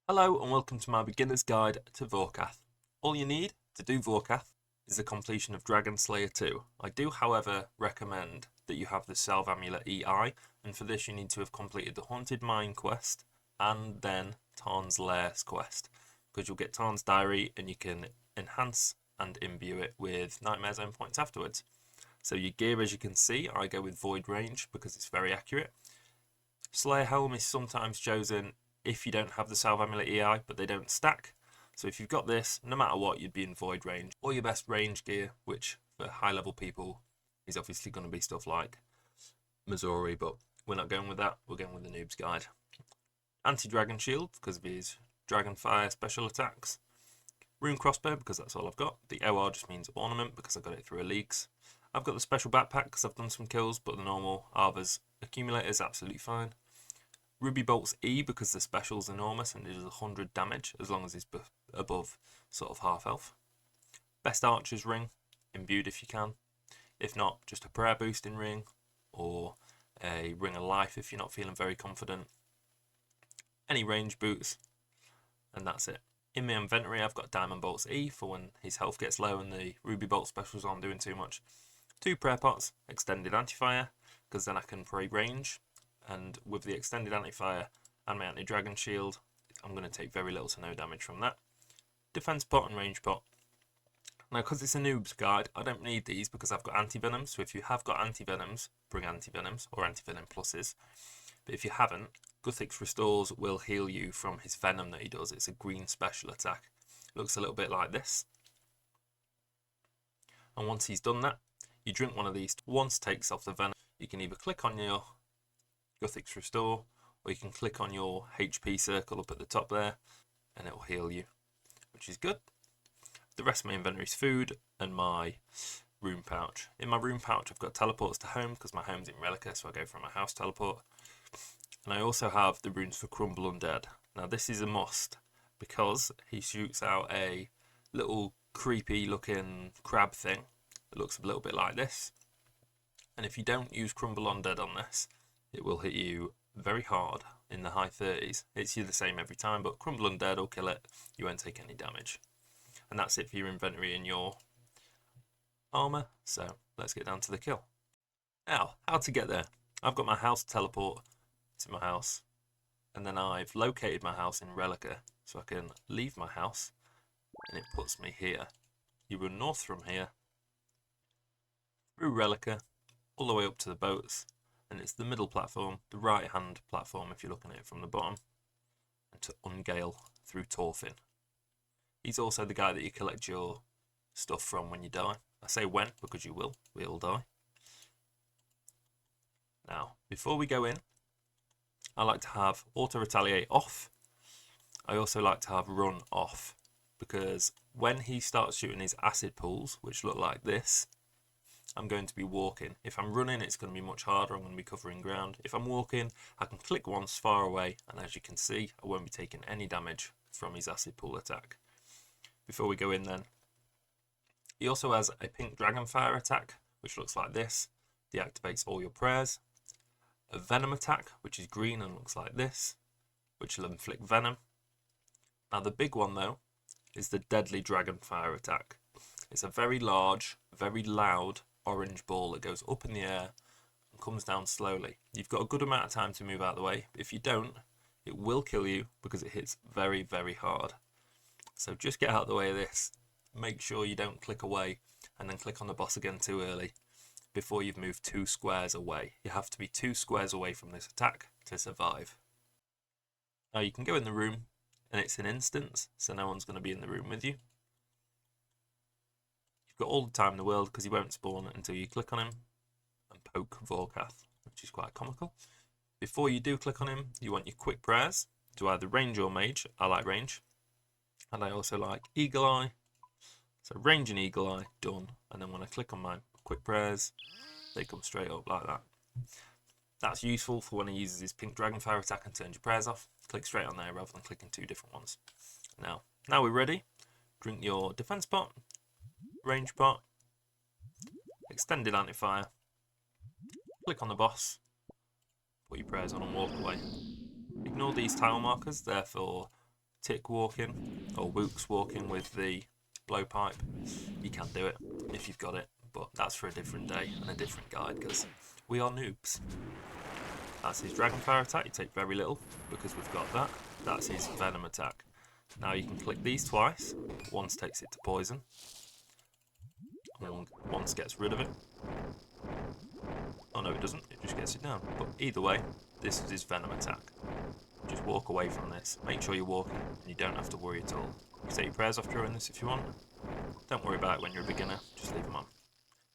Hello and welcome to my beginner's guide to Vorkath. All you need to do Vorkath is the completion of Dragon Slayer 2. I do however recommend that you have the Salve Amulet EI, and for this you need to have completed the Haunted Mine quest and then Tarn's Lair's quest, because you'll get Tarn's Diary and you can enhance and imbue it with Nightmare Zone points afterwards. So your gear, as you can see, I go with Void Range because it's very accurate. Slayer Helm is sometimes chosen if you don't have the Salve Amulet EI, but they don't stack. So if you've got this, no matter what, you'd be in Void Range. Or your best range gear, which for high level people is obviously going to be stuff like Missouri, but we're not going with that, we're going with the Noobs guide. Anti-Dragon Shield, because of his Dragon Fire special attacks. Rune Crossbow, because that's all I've got. The OR just means ornament, because I got it through a leaks. I've got the special backpack, because I've done some kills, but the normal Arva's accumulator is absolutely fine. Ruby Bolt's E, because the special's enormous and it does 100 damage as long as it's above sort of half health. Best Archer's Ring, imbued if you can. If not, just a prayer boosting ring or a Ring of Life if you're not feeling very confident. Any range boots, and that's it. In my inventory I've got Diamond Bolt's E for when his health gets low and the Ruby Bolt specials aren't doing too much. 2 prayer pots, extended anti-fire, because then I can pray range. And with the extended anti-fire and my anti-dragon shield, I'm going to take very little to no damage from that. Defense pot and range pot. Now, because it's a noob's guide, I don't need these because I've got anti-venoms. So if you have got anti-venoms, bring anti-venoms or anti-venom pluses. But if you haven't, Guthix Restores will heal you from his venom that he does. It's a green special attack. It looks a little bit like this. And once he's done that, you drink one of these. Once takes off the venom, you can either click on your Guthix Restore, or you can click on your HP circle up at the top there and it will heal you, which is good. The rest of my inventory is food and my rune pouch. In my rune pouch I've got teleports to home because my home's in Relica, so I go from my house teleport. And I also have the runes for Crumble Undead. Now this is a must because he shoots out a little creepy looking crab thing that looks a little bit like this. And if you don't use Crumble Undead on this, it will hit you very hard in the high 30s. It's you the same every time, but Crumble Undead will kill it. You won't take any damage. And that's it for your inventory and your armour. So let's get down to the kill. Now, how to get there. I've got my house teleport to my house. And then I've located my house in Relica. So I can leave my house and it puts me here. You run north from here, through Relica, all the way up to the boats. And it's the middle platform, the right hand platform if you're looking at it from the bottom, and to Ungale through Torfin. He's also the guy that you collect your stuff from when you die. I say when because you will, we all die. Now, before we go in, I like to have Auto Retaliate off. I also like to have Run off, because when he starts shooting his acid pools, which look like this, I'm going to be walking. If I'm running, it's going to be much harder. I'm going to be covering ground. If I'm walking, I can click once far away, and as you can see, I won't be taking any damage from his acid pool attack. Before we go in then, he also has a pink Dragonfire attack, which looks like this. Deactivates all your prayers. A venom attack, which is green and looks like this, which will inflict venom. Now the big one though, is the deadly Dragonfire attack. It's a very large, very loud orange ball that goes up in the air and comes down slowly. You've got a good amount of time to move out of the way. If you don't, it will kill you because it hits very, very hard. So just get out of the way of this. Make sure you don't click away and then click on the boss again too early before you've moved 2 squares away. You have to be 2 squares away from this attack to survive. Now you can go in the room and it's an instance, so no one's going to be in the room with you. Got all the time in the world because he won't spawn until you click on him and poke Vorkath, which is quite comical. Before you do click on him, you want your quick prayers to either range or mage. I like range, and I also like eagle eye. So range and eagle eye, done. And then when I click on my quick prayers, they come straight up like that. That's useful for when he uses his pink Dragonfire attack and turns your prayers off. Click straight on there rather than clicking 2 different ones. Now we're ready. Drink your defense pot, range pot, extended anti-fire, click on the boss, put your prayers on and walk away. Ignore these tile markers, they're for tick walking or wooks walking with the blowpipe, you can do it if you've got it, but that's for a different day and a different guide because we are noobs. That's his Dragonfire attack, you take very little because we've got that. That's his Venom attack. Now you can click these twice, once takes it to poison, and once gets rid of it. Oh no, it doesn't, it just gets it down. But either way, this is his Venom attack. Just walk away from this, make sure you're walking, and you don't have to worry at all. You can take your prayers off during this if you want. Don't worry about it when you're a beginner, just leave them on.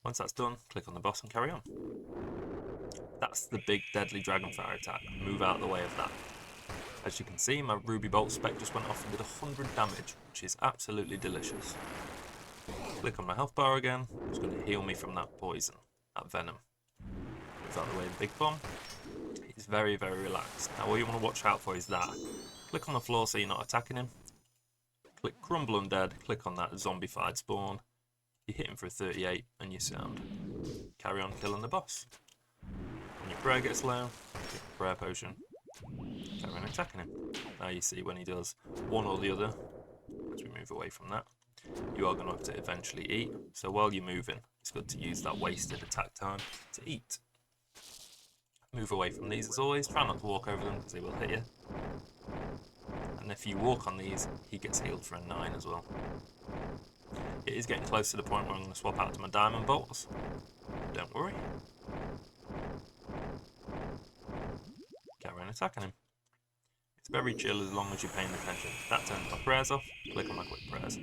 Once that's done, click on the boss and carry on. That's the big deadly Dragonfire attack. Move out of the way of that. As you can see, my Ruby Bolt spec just went off and did 100 damage, which is absolutely delicious. Click on my health bar again, it's going to heal me from that poison, that venom. Move out of the way of the big bomb. He's very, very relaxed. Now what you want to watch out for is that. Click on the floor so you're not attacking him. Click Crumble Undead, click on that zombified spawn. You hit him for a 38 and you're sound. Carry on killing the boss. When your prayer gets low, get the prayer potion. Carry on attacking him. Now you see when he does one or the other, as we move away from that, you are going to have to eventually eat. So while you're moving, it's good to use that wasted attack time to eat. Move away from these as always. Try not to walk over them because they will hit you. And if you walk on these, he gets healed for a 9 as well. It is getting close to the point where I'm going to swap out to my diamond bolts. Don't worry. Carry on attacking him. It's very chill as long as you're paying attention. That turns my prayers off. Click on my quick prayers.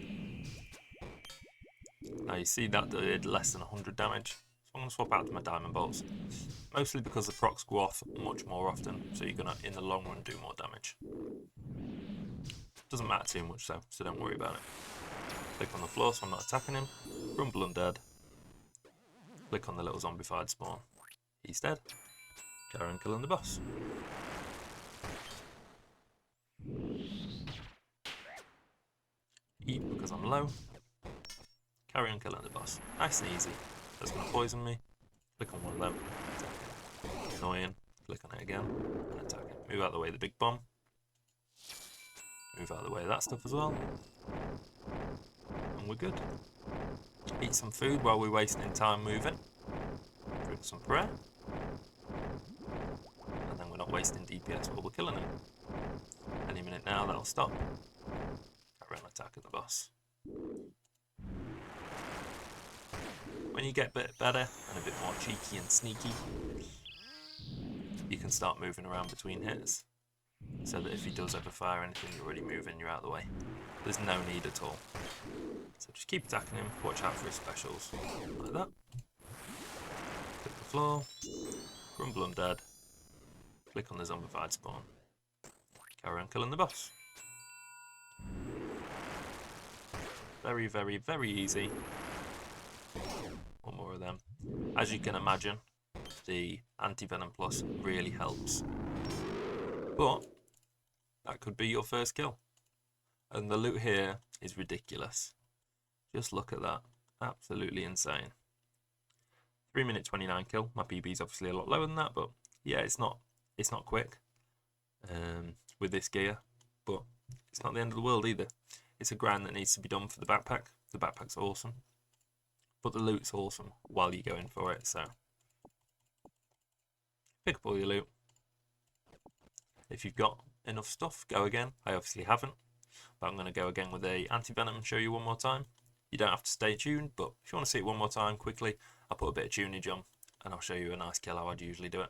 Now you see that did less than 100 damage. So I'm going to swap out to my diamond bolts. Mostly because the procs go off much more often. So you're going to, in the long run, do more damage. Doesn't matter too much though, so don't worry about it. Click on the floor so I'm not attacking him. Rumble Undead. Click on the little zombified spawn. He's dead. Carry on killing the boss. Eat because I'm low. Carry on killing the boss. Nice and easy. That's going to poison me. Click on one of them. Attack it. Annoying. Click on it again. And attack it. Move out of the way of the big bomb. Move out of the way of that stuff as well. And we're good. Eat some food while we're wasting time moving. Drink some prayer. And then we're not wasting DPS while we're killing him. Any minute now that'll stop. Carry on attacking the boss. When you get a bit better and a bit more cheeky and sneaky, you can start moving around between hits. So that if he does ever fire anything, you're already moving, you're out of the way. There's no need at all. So just keep attacking him, watch out for his specials. Like that. Click the floor. Crumble Undead. Click on the zombified spawn. Carry on killing the boss. Very, very, very easy. One more of them. As you can imagine, the Anti-Venom Plus really helps. But that could be your first kill. And the loot here is ridiculous. Just look at that. Absolutely insane. 3 minute 29 kill. My PB is obviously a lot lower than that, but yeah, it's not quick with this gear, but it's not the end of the world either. It's a grind that needs to be done for the backpack. The backpack's awesome, but the loot's awesome while you're going for it, so pick up all your loot. If you've got enough stuff, go again. I obviously haven't, but I'm going to go again with a anti-venom and show you one more time. You don't have to stay tuned, but if you want to see it one more time quickly, I'll put a bit of tunage on and I'll show you a nice kill how I'd usually do it.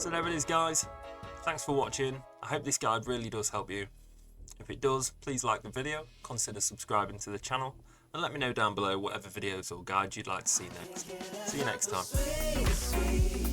So there it is, guys. Thanks for watching. I hope this guide really does help you. If it does, please like the video, consider subscribing to the channel, and let me know down below whatever videos or guides you'd like to see next. See you next time.